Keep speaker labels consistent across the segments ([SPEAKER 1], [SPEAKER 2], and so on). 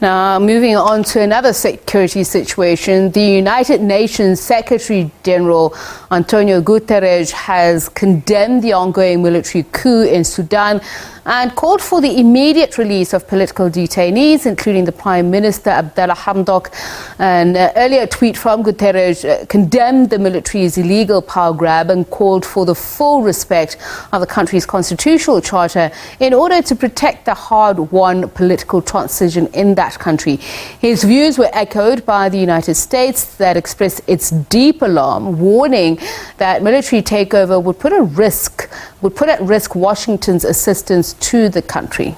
[SPEAKER 1] Now, moving on to another security situation, the United Nations Secretary General Antonio Guterres has condemned the ongoing military coup in Sudan and called for the immediate release of political detainees, including the Prime Minister Abdalla Hamdok. An earlier tweet from Guterres condemned the military's illegal power grab and called for the full respect of the country's constitutional charter in order to protect the hard-won political transition in that country. His views were echoed by the United States, that expressed its deep alarm, warning that military takeover would put at risk Washington's assistance to the country.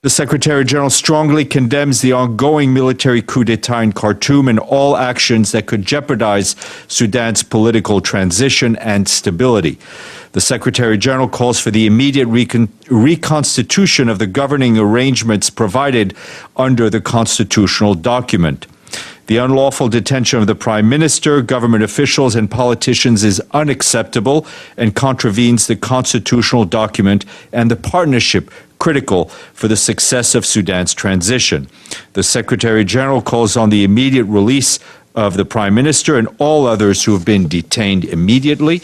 [SPEAKER 2] The Secretary General strongly condemns the ongoing military coup d'etat in Khartoum and all actions that could jeopardize Sudan's political transition and stability. The Secretary General calls for the immediate reconstitution of the governing arrangements provided under the constitutional document. The unlawful detention of the Prime Minister, government officials and politicians is unacceptable and contravenes the constitutional document and the partnership critical for the success of Sudan's transition. The Secretary General calls on the immediate release of the Prime Minister and all others who have been detained immediately.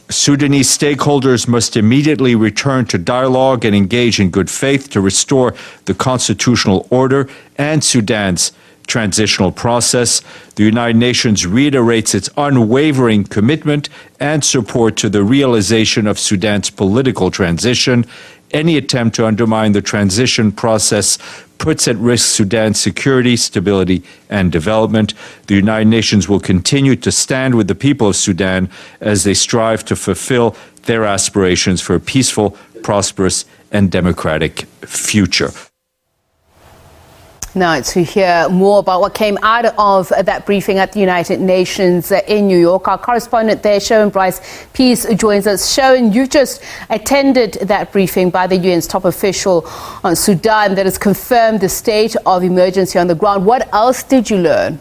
[SPEAKER 2] Sudanese stakeholders must immediately return to dialogue and engage in good faith to restore the constitutional order and Sudan's transitional process. The United Nations reiterates its unwavering commitment and support to the realization of Sudan's political transition. Any attempt to undermine the transition process puts at risk Sudan's security, stability, and development. The United Nations will continue to stand with the people of Sudan as they strive to fulfill their aspirations for a peaceful, prosperous, and democratic future.
[SPEAKER 1] Now, to hear more about what came out of that briefing at the United Nations in New York, our correspondent there, Sherwin Bryce-Pease, joins us. Sherwin, you've just attended that briefing by the UN's top official on Sudan that has confirmed the state of emergency on the ground. What else did you learn?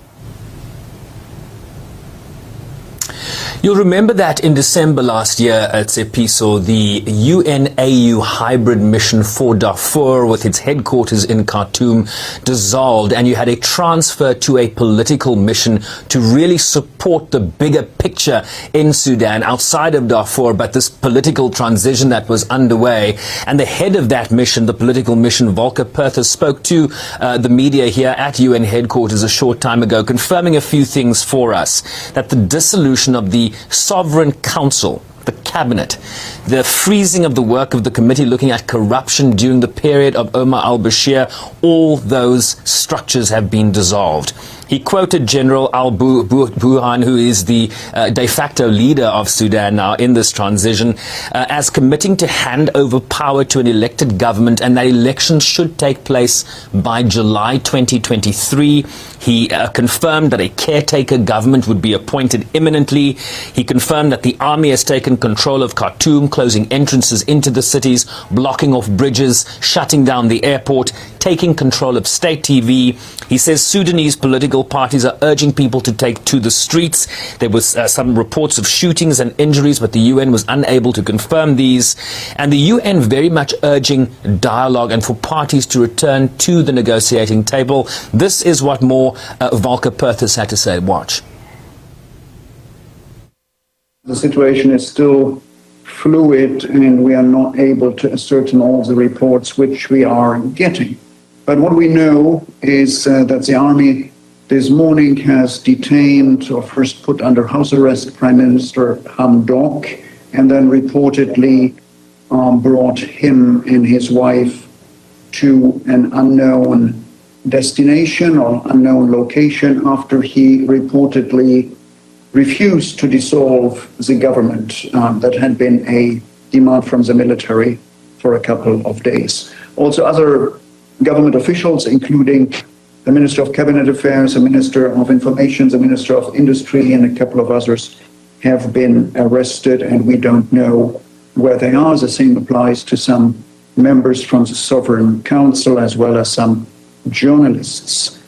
[SPEAKER 3] You'll remember that in December last year at SABC, the UN-AU hybrid mission for Darfur with its headquarters in Khartoum dissolved, and you had a transfer to a political mission to really support the bigger picture in Sudan outside of Darfur, but this political transition that was underway. And the head of that mission, the political mission, Volker Perthes, spoke to the media here at UN headquarters a short time ago, confirming a few things for us, that the dissolution of the Sovereign Council, the cabinet, the freezing of the work of the committee looking at corruption during the period of Omar al-Bashir, all those structures have been dissolved. He quoted General al-Burhan, who is the de facto leader of Sudan now in this transition, as committing to hand over power to an elected government, and that elections should take place by July 2023. He confirmed that a caretaker government would be appointed imminently. He confirmed that the army has taken control of Khartoum, closing entrances into the cities, blocking off bridges, shutting down the airport, taking control of state TV. He says Sudanese political parties are urging people to take to the streets. There was some reports of shootings and injuries, but the UN was unable to confirm these. And the UN very much urging dialogue and for parties to return to the negotiating table. This is what more Volker Perthes had to say. Watch.
[SPEAKER 4] The situation is still fluid and we are not able to ascertain all the reports which we are getting. But what we know is that the army this morning has detained or first put under house arrest Prime Minister Hamdok and then reportedly brought him and his wife to an unknown destination or unknown location after he reportedly refused to dissolve the government. That had been a demand from the military for a couple of days. Also, other government officials, including the Minister of Cabinet Affairs, the Minister of Information, the Minister of Industry, and a couple of others have been arrested, and we don't know where they are. The same applies to some members from the Sovereign Council as well as some journalists.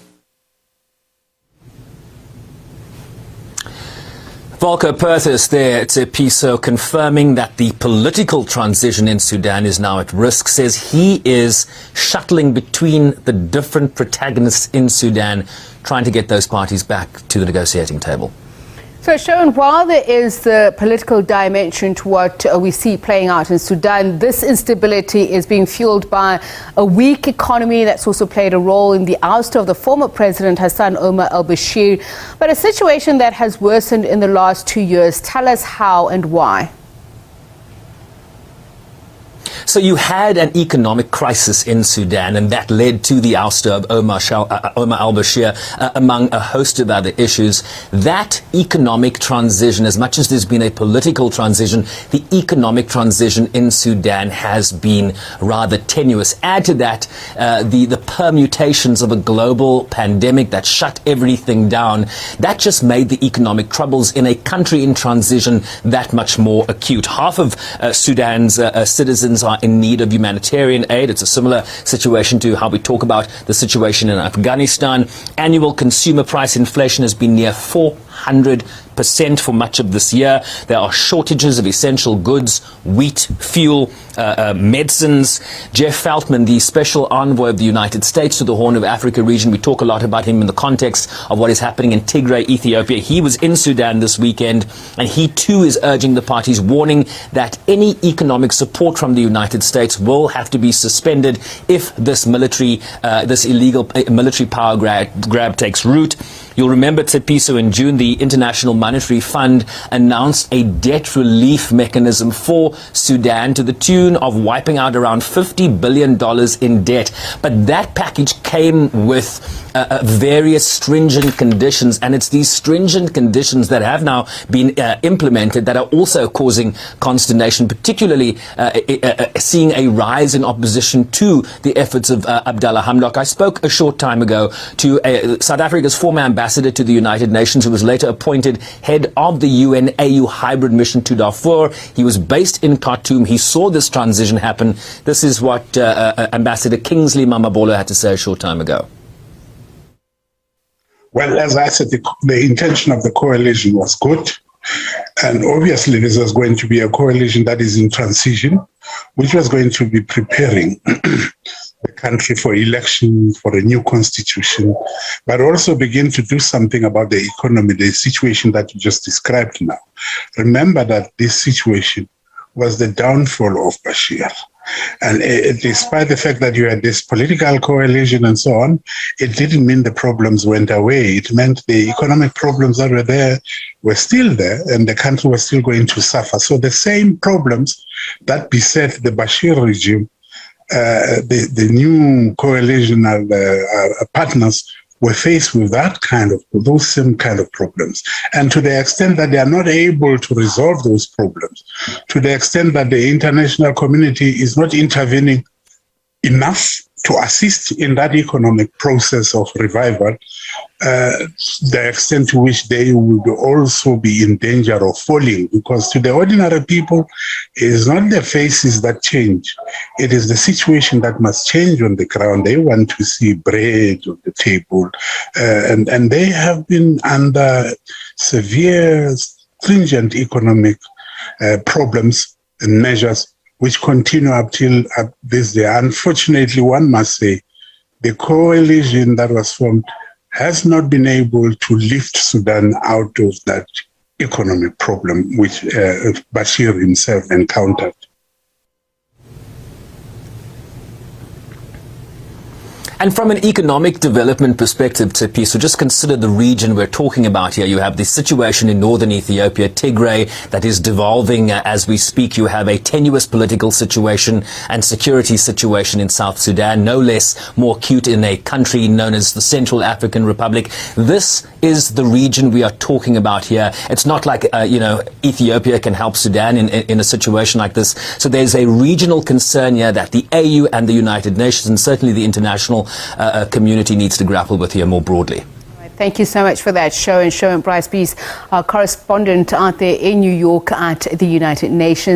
[SPEAKER 3] Volker Perthes there, Tsepiso, confirming that the political transition in Sudan is now at risk, says he is shuttling between the different protagonists in Sudan, trying to get those parties back to the negotiating table.
[SPEAKER 1] So, Sherwin, while there is the political dimension to what we see playing out in Sudan, this instability is being fueled by a weak economy that's also played a role in the ouster of the former president Hassan Omar al-Bashir, but a situation that has worsened in the last 2 years. Tell us how and why.
[SPEAKER 3] So you had an economic crisis in Sudan, and that led to the ouster of Omar al-Bashir, among a host of other issues. That economic transition, as much as there's been a political transition, the economic transition in Sudan has been rather tenuous. Add to that the permutations of a global pandemic that shut everything down. That just made the economic troubles in a country in transition that much more acute. Half of Sudan's citizens are in need of humanitarian aid. It's a similar situation to how we talk about the situation in Afghanistan. Annual consumer price inflation has been near 400% for much of this year. There are shortages of essential goods, wheat, fuel, medicines. Jeff Feltman, the special envoy of the United States to the Horn of Africa region, we talk a lot about him in the context of what is happening in Tigray, Ethiopia. He was in Sudan this weekend, and he too is urging the parties, warning that any economic support from the United States will have to be suspended if this illegal military power grab takes root. You'll remember, Tsepiso, in June, the International Monetary Fund announced a debt relief mechanism for Sudan to the tune of wiping out around $50 billion in debt. But that package came with various stringent conditions, and it's these stringent conditions that have now been implemented that are also causing consternation, particularly seeing a rise in opposition to the efforts of Abdalla Hamdok. I spoke a short time ago to South Africa's former ambassador to the United Nations, who was later appointed head of the UN-AU hybrid mission to Darfur. He was based in Khartoum. He saw this transition happen. This is what Ambassador Kingsley Mamabolo had to say a short time ago.
[SPEAKER 5] Well, as I said, the intention of the coalition was good. And obviously, this was going to be a coalition that is in transition, which was going to be preparing the country for election, for a new constitution, but also begin to do something about the economy, the situation that you just described now. Remember that this situation was the downfall of Bashir. And despite the fact that you had this political coalition and so on, it didn't mean the problems went away. It meant the economic problems that were there were still there, and the country was still going to suffer. So the same problems that beset the Bashir regime, the new coalitional partners were faced with those same kind of problems. And to the extent that they are not able to resolve those problems, to the extent that the international community is not intervening enough to assist in that economic process of revival, the extent to which they would also be in danger of falling, because to the ordinary people, it is not the faces that change. It is the situation that must change on the ground. They want to see bread on the table, and they have been under severe, stringent economic problems and measures which continue up till this day. Unfortunately, one must say, the coalition that was formed has not been able to lift Sudan out of that economic problem which Bashir himself encountered.
[SPEAKER 3] And from an economic development perspective, Tsepiso, just consider the region we're talking about here. You have the situation in northern Ethiopia, Tigray, that is devolving as we speak. You have a tenuous political situation and security situation in South Sudan, no less more acute in a country known as the Central African Republic. This is the region we are talking about here. It's not like, Ethiopia can help Sudan in a situation like this. So there's a regional concern here that the AU and the United Nations, and certainly the international community, needs to grapple with here more broadly.
[SPEAKER 1] Thank you so much for that, Sherwin Bryce-Pease, our correspondent out there in New York at the United Nations.